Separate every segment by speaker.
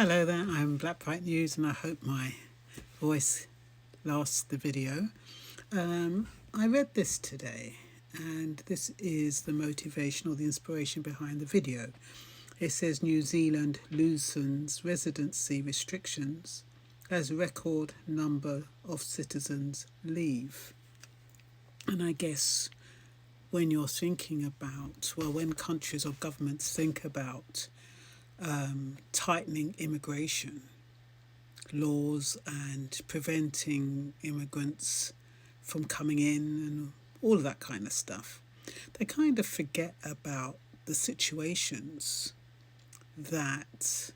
Speaker 1: Hello there, I'm Black Bright News and I hope my voice lasts the video. I read this today and this is the motivation or the inspiration behind the video. It says New Zealand loosens residency restrictions as record number of citizens leave. And I guess when you're thinking about, when countries or governments think about tightening immigration laws and preventing immigrants from coming in and all of that kind of stuff, they kind of forget about the situations that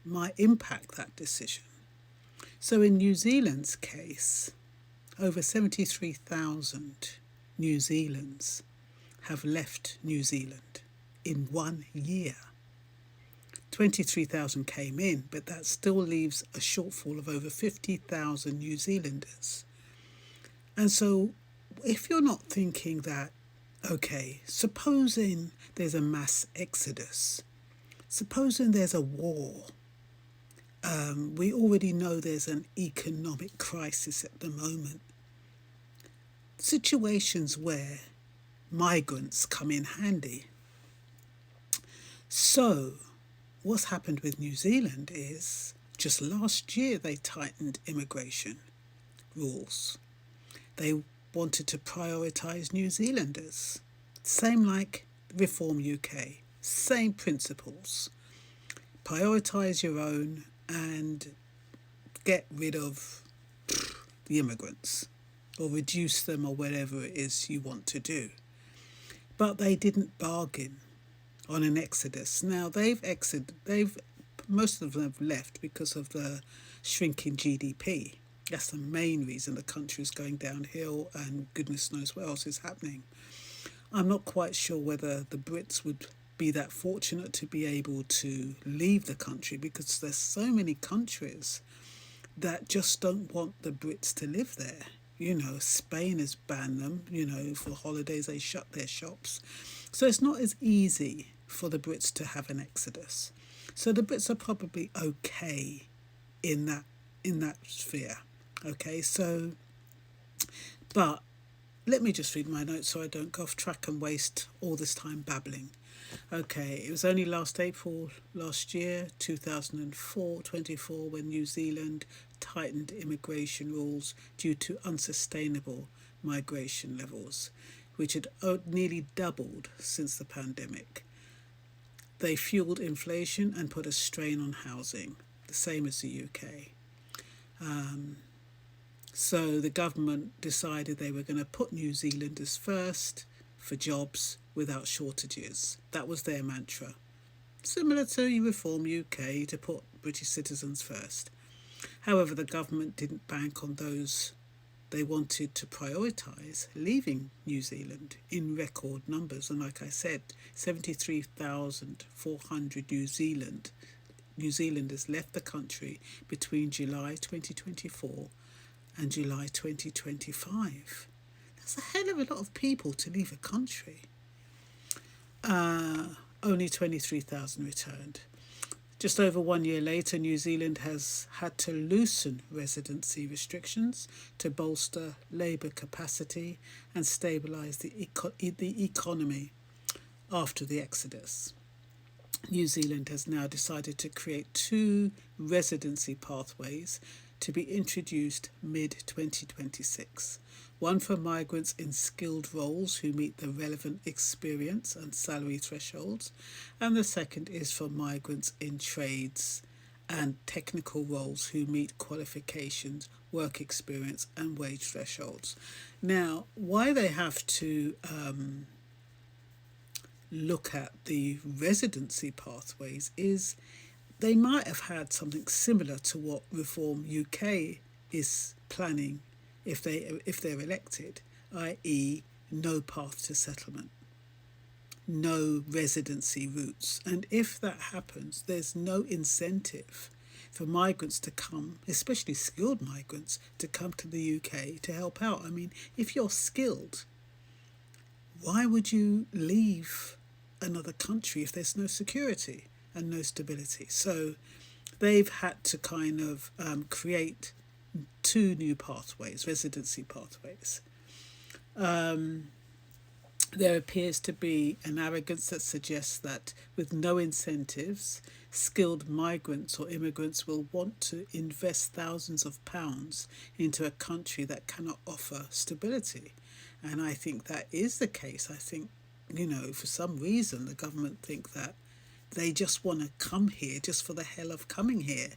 Speaker 1: might impact that decision. So in New Zealand's case, over 73,000 New Zealanders have left New Zealand in 1 year. 23,000 came in, but that still leaves a shortfall of over 50,000 New Zealanders. And so if you're not thinking that, okay, supposing there's a mass exodus, supposing there's a war, we already know there's an economic crisis at the moment, situations where migrants come in handy. So what's happened with New Zealand is just last year they tightened immigration rules. They wanted to prioritise New Zealanders. Same like Reform UK, same principles. Prioritise your own and get rid of the immigrants or reduce them or whatever it is you want to do. But they didn't bargain on an exodus. Now most of them have left because of the shrinking GDP. That's the main reason the country is going downhill, and goodness knows what else is happening. I'm not quite sure whether the Brits would be that fortunate to be able to leave the country, because there's so many countries that just don't want the Brits to live there. Spain has banned them, for holidays they shut their shops. So it's not as easy for the Brits to have an exodus. So the Brits are probably okay in that sphere. Okay, so, but let me just read my notes so I don't go off track and waste all this time babbling. Okay, it was only last April last year, 2024, when New Zealand tightened immigration rules due to unsustainable migration levels, which had nearly doubled since the pandemic. They fueled inflation and put a strain on housing, the same as the UK. So the government decided they were going to put New Zealanders first for jobs without shortages. That was their mantra. Similar to Reform UK, to put British citizens first. However, the government didn't bank on those. They wanted to prioritise leaving New Zealand in record numbers. And like I said, 73,400 New Zealanders left the country between July 2024 and July 2025. That's a hell of a lot of people to leave a country. Only 23,000 returned. Just over 1 year later, New Zealand has had to loosen residency restrictions to bolster labour capacity and stabilise the economy after the exodus. New Zealand has now decided to create 2 residency pathways to be introduced mid-2026. One for migrants in skilled roles who meet the relevant experience and salary thresholds, and the second is for migrants in trades and technical roles who meet qualifications, work experience and wage thresholds. Now, why they have to look at the residency pathways is they might have had something similar to what Reform UK is planning if they're elected, i.e. no path to settlement, no residency routes. And if that happens, there's no incentive for migrants to come, especially skilled migrants, to come to the UK to help out. I mean, if you're skilled, why would you leave another country if there's no security and no stability? So they've had to kind of create two new pathways, residency pathways. There appears to be an arrogance that suggests that with no incentives, skilled migrants or immigrants will want to invest thousands of pounds into a country that cannot offer stability. And I think that is the case. I think, for some reason, the government think that they just want to come here just for the hell of coming here.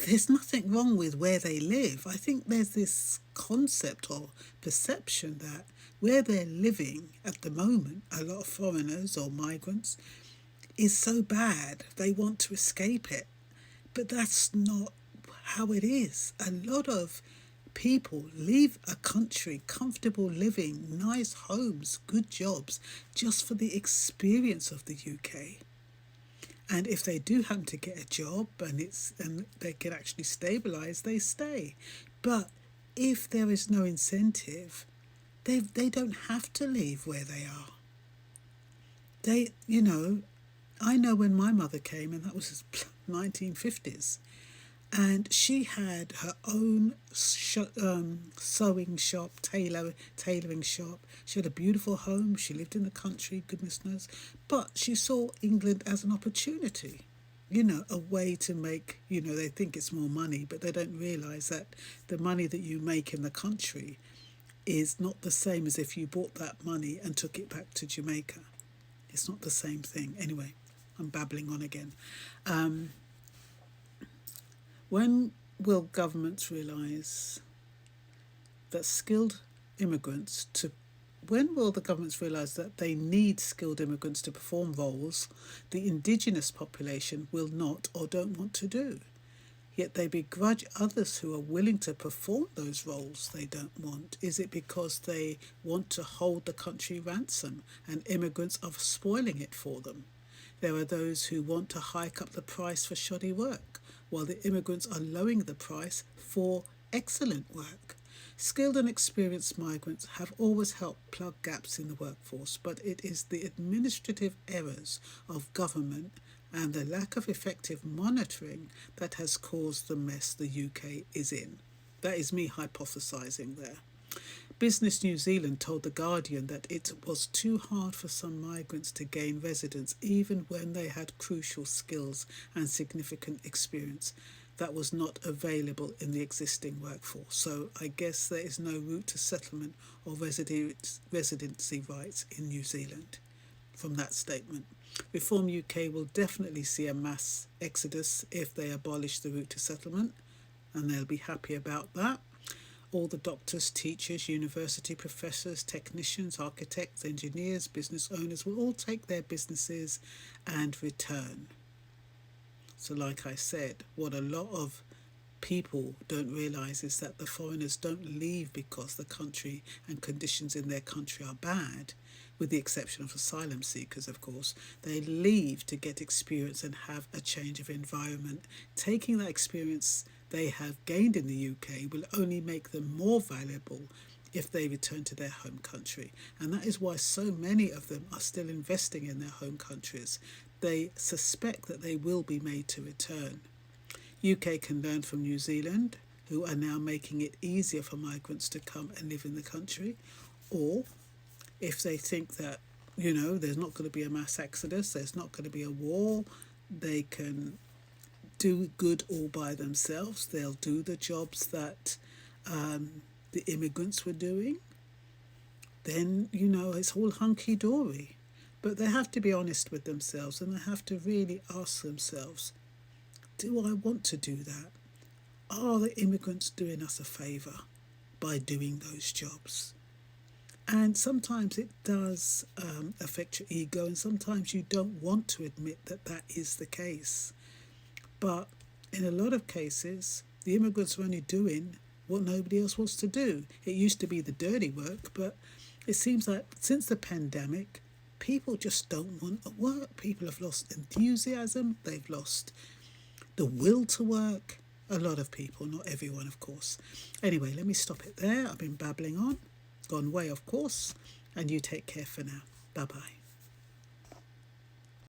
Speaker 1: There's nothing wrong with where they live. I think there's this concept or perception that where they're living at the moment, a lot of foreigners or migrants, is so bad they want to escape it. But that's not how it is. A lot of people leave a country, comfortable living, nice homes, good jobs, just for the experience of the UK. And if they do happen to get a job and they can actually stabilise, they stay. But if there is no incentive, they don't have to leave where they are. I know when my mother came, and that was 1950s, and she had her own sewing shop, tailoring shop. She had a beautiful home. She lived in the country, goodness knows. But she saw England as an opportunity, a way to make, they think it's more money, but they don't realise that the money that you make in the country is not the same as if you bought that money and took it back to Jamaica. It's not the same thing. Anyway, I'm babbling on again. When will governments realise that skilled immigrants to when will the governments realise that they need skilled immigrants to perform roles the indigenous population will not or don't want to do? Yet they begrudge others who are willing to perform those roles they don't want. Is it because they want to hold the country ransom and immigrants are spoiling it for them? There are those who want to hike up the price for shoddy work, while the immigrants are lowering the price for excellent work. Skilled and experienced migrants have always helped plug gaps in the workforce, but it is the administrative errors of government and the lack of effective monitoring that has caused the mess the UK is in. That is me hypothesising there. Business New Zealand told The Guardian that it was too hard for some migrants to gain residence even when they had crucial skills and significant experience that was not available in the existing workforce. So I guess there is no route to settlement or residency rights in New Zealand from that statement. Reform UK will definitely see a mass exodus if they abolish the route to settlement, and they'll be happy about that. All the doctors, teachers, university professors, technicians, architects, engineers, business owners will all take their businesses and return. So like I said, what a lot of people don't realise is that the foreigners don't leave because the country and conditions in their country are bad, with the exception of asylum seekers, of course. They leave to get experience and have a change of environment. Taking that experience they have gained in the UK will only make them more valuable if they return to their home country. And that is why so many of them are still investing in their home countries. They suspect that they will be made to return. UK can learn from New Zealand, who are now making it easier for migrants to come and live in the country. Or if they think that, there's not going to be a mass exodus, there's not going to be a war, they can do good all by themselves. They'll do the jobs that the immigrants were doing. Then, it's all hunky-dory. But they have to be honest with themselves, and they have to really ask themselves, do I want to do that? Are the immigrants doing us a favour by doing those jobs? And sometimes it does affect your ego, and sometimes you don't want to admit that that is the case. But in a lot of cases, the immigrants are only doing what nobody else wants to do. It used to be the dirty work, but it seems like since the pandemic, people just don't want to work. People have lost enthusiasm. They've lost the will to work. A lot of people, not everyone, of course. Anyway, let me stop it there. I've been babbling on. Gone way, of course. And you take care for now. Bye-bye.